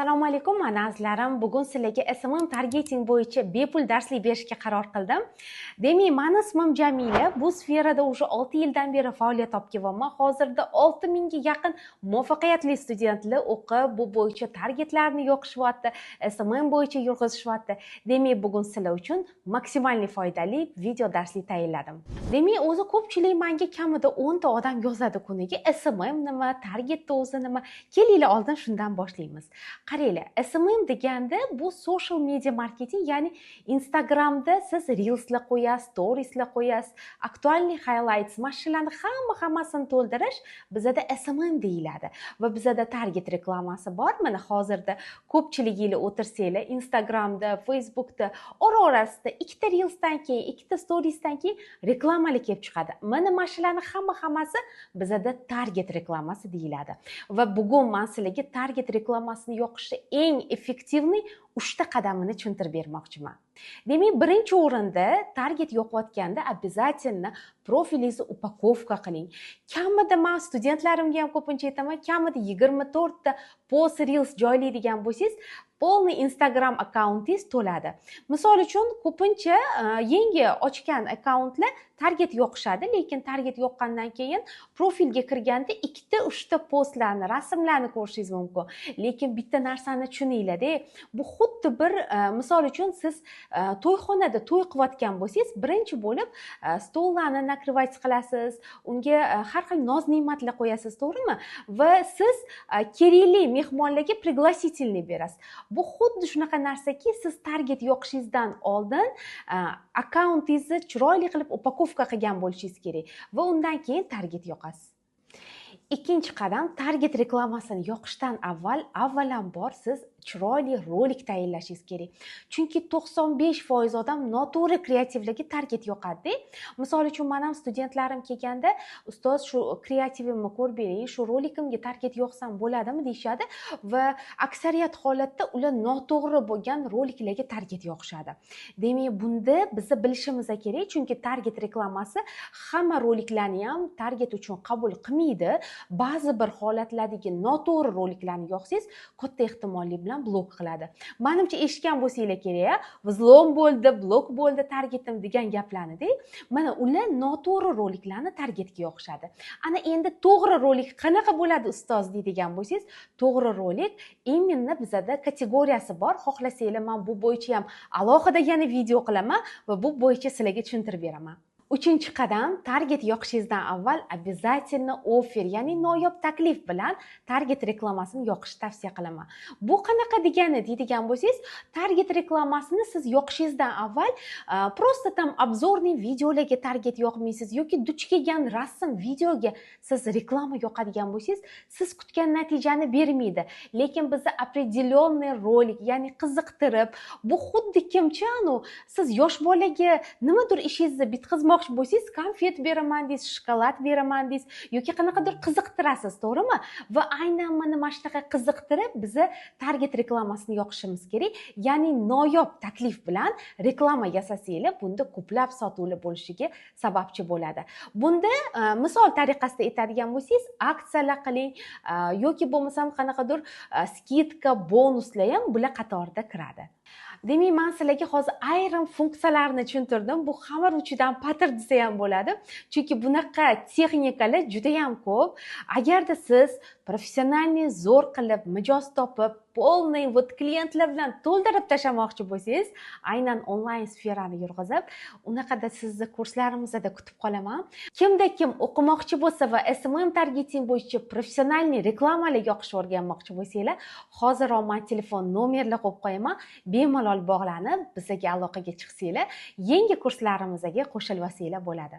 Assalomu alaykum, mana azizlarim. Bugun sizlarga SMM targeting bo'yicha bepul darslik berishga qaror qildim. Demak, meni ismim Jamila. Bu sferada уже 6 yildan beri faoliyat olib kelyapman. Hozirda 6000 ga yaqin muvaffaqiyatli studentlar o'qib, bu bo'yicha targetlarni yoqishyapti, SMM bo'yicha yurg'izishyapti. Demak, bugun sizlar uchun maksimalli foydali video darslik tayyorladim. Demak, o'zi ko'pchilik menga kamida 10 ta odam yozadi kuniga. SMM nima, targetni o'zi nima? Kelinglar oldin shundan boshlaymiz. Qaranglar, SMM deganda bu social media marketing, ya'ni Instagramda siz reelslar qo'yasiz, storieslar qo'yasiz, aktualniy highlights, mashinalarni hammasini to'ldirish bizada SMM deyiladi. Va bizada target reklamasi bor. Mana hozirda ko'pchiligingiz o'tirsanglar, Instagramda, Facebookda orasida ikkita reelsdan keyin, ikkita storiesdan keyin reklamalar kelib chiqadi. Mana mashinalarni hammasi bizada target reklamasi deyiladi. Va bugun men sizlarga target reklamasini yoqishda eng effektivniy 3 ta qadamini tushuntirib bermoqchiman. Demak, birinchi o'rinda target yoqayotganda обязательно profilingizni upakovka qiling. Kamida men studentlarimga ham ko'pincha aytaman, kamida 24 ta post reels joylaydigan bo'lsangiz, полный Instagram akkauntingiz to'ladi. Misol uchun, ko'pincha yangi ochgan akkauntlar target yoqishadi, lekin target yoqqandan keyin profilga kirganda 2 ta 3 ta postlarni, rasmlarni ko'rishingiz mumkin. Lekin bitta narsani tushuninglar-da, bu xuddi bir misol uchun siz to'yxonada to'y qilayotgan bo'lsangiz, birinchi bo'lib stollarni nakrivat qilasiz, unga har xil noz-ne'matlar qo'yasiz, to'g'rimi? Va siz kerakli mehmonlarga пригласительный berasiz. Bu xuddi shunaqa narsaki, siz target yoqishingizdan oldin akkauntingizni chiroyli qilib upakovka qilgan bo'lishingiz kerak va undan keyin target yoqasiz. Ikkinchi qadam, target reklamasini yoqishdan avvalambor siz chiroyli rolik tayyorlashingiz kerak. Chunki 95% odam noto'g'ri kreativlarga target yoqadi. Misol uchun, men ham studentlarim kelganda, ustoz, shu kreativimni ko'rib bering, shu rolikimga target yoqsam bo'ladimi deyshadi va aksariyat holatda ular noto'g'ri bo'lgan roliklarga target yoqishadi. Demak, bunda bizni bilishimiz kerak, chunki target reklamasi hamma roliklarni ham target uchun qabul qilmaydi. Ba'zi bir holatlardagi noto'g'ri roliklarni yoqsangiz, katta ehtimollik bilan blok qiladi. Menimcha eshitgan bo'lsanglar kerak, vzlom bo'ldi, blok bo'ldi targetim degan gaplarni-da. Mana ular noto'g'ri roliklarni targetga yoqishadi. Ana endi to'g'ri rolik qanaqa bo'ladi ustoz deydigan bo'lsangiz, to'g'ri rolik именно bizada kategoriyasi bor. Xohlasanglar men bu bo'yicha ham alohida yana video qilaman va bu bo'yicha sizlarga tushuntirib beraman. Uchinchi qadam, target yoqishingizdan avval обязательно offer, ya'ni noyob taklif bilan target reklamasini yoqishni tavsiya qilaman. Bu qanaqa degani deydigan bo'lsangiz, target reklamasini siz yoqishingizdan avval просто tam obzorniy videolarga target yoqmaysiz yoki duch kelgan rasm, videoga siz reklama yoqadigan bo'lsangiz, siz kutgan natijani bermaydi. Lekin bizda определенный rolik, ya'ni qiziqtirib, bu xuddi kimcha, siz yosh bolaga nimadir ishingizni bitkazmoq bo'lsangiz, konfet beraman deysiz, shokolad beraman deysiz yoki qanaqadir qiziqtirasiz, to'g'rimi? Va aynan mana shunaqa qiziqtirib bizni target reklamasini yoqishimiz kerak. Ya'ni noyob taklif bilan reklama yasasanglar, bunda ko'plab sotuvlar bo'lishiga sababchi bo'ladi. Bunda misol tariqasida aytadigan bo'lsangiz, aksiyalar qiling yoki bo'lmasam qanaqadir skidka, bonuslar ham bular qatorida kiradi. Demak, men sizlarga hozir ayrim funksiyalarni tushuntirdim. Bu xamiruvchidan patir desa ham bo'ladi. Chunki bunaqa texnikalar juda ham ko'p. Agarda siz professionalniy zo'r qilib, mijoz topib, polniy klientlar bilan to'ldirib tashlamoqchi bo'lsangiz, aynan onlayn sferani yurg'izib, unaqada sizni kurslarimizda kutib qolaman. Kimda kim o'qimoqchi bo'lsa va SMM targeting bo'yicha professionalniy reklamalar yoqishni o'rganmoqchi bo'lsanglar, hozirroq men telefon nomerlar qo'yib qo'yaman. Bemalol bog'lanib, bizga aloqaga chiqsanglar, yangi kurslarimizga qo'shilib olsanglar bo'ladi.